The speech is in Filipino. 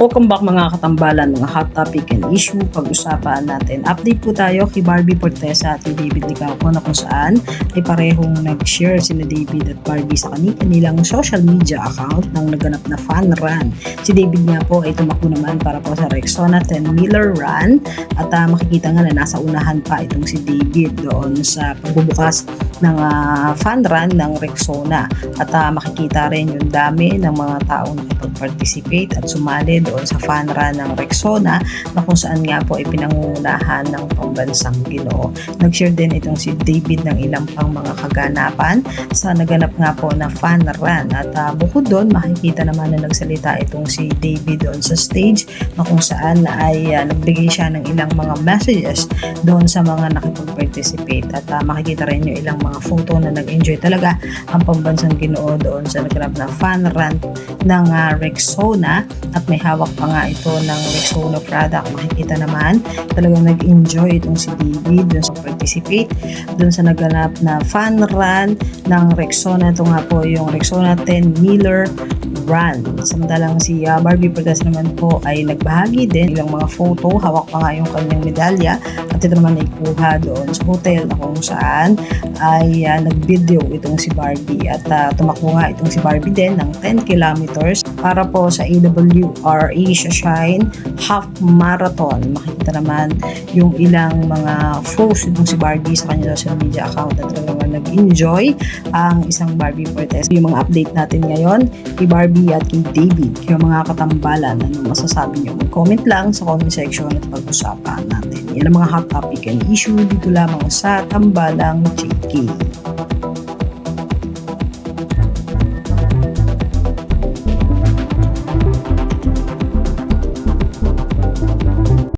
Welcome back mga katambalan, mga hot topic and issue pag-usapan natin. Update po tayo kay Barbie Fortesa at kay David Licauco na kung saan ay parehong nag-share sina David at Barbie sa kanilang social media account ng naganap na fan run. Si David nga po ay tumakbo naman para po sa Rexona 10 Miller Run at makikita nga na nasa unahan pa itong si David doon sa pagbubukas ng fan run ng Rexona at makikita rin yung dami ng mga taong nakipag-participate at sumali doon sa fan run ng Rexona na kung saan nga po ay pinangungunahan ng pambansang Ginoo. Nag-share din itong si David ng ilang pang mga kaganapan sa naganap nga po na fan run at bukod doon makikita naman na nagsalita itong si David doon sa stage na kung saan ay nagbigay siya ng ilang mga messages doon sa mga nakipag-participate at makikita rin yung ilang mga photo na nag-enjoy talaga ang pambansang Ginoo doon sa naganap na fan run ng Rexona at may hawak pa nga ito ng Rexona product. Makikita naman talagang nag-enjoy itong si David doon sa participate doon sa naganap na fan run ng Rexona. Ito nga po yung Rexona 10 Miller Run. Samantalang si Barbie Fortesa naman po ay nagbahagi din ilang mga photo, hawak pa nga yung kanyang medalya at ito naman ay kuha doon sa hotel na kung saan ay nag-video itong si Barbie at tumakbo nga itong si Barbie din ng 10 kilometers para po sa AWR Asia Shine Half Marathon. Makikita naman yung ilang mga posts itong si Barbie sa kanyang social media account at talagang nag-enjoy ang isang Barbie Fortesa. Yung mga update natin ngayon kay Barbie at kay David, yung mga katambalan, ano masasabi nyo? Mag-comment lang sa comment section at pag-usapan natin. Yan ang mga hot topic and issue dito lamang sa Tambalang Chiki.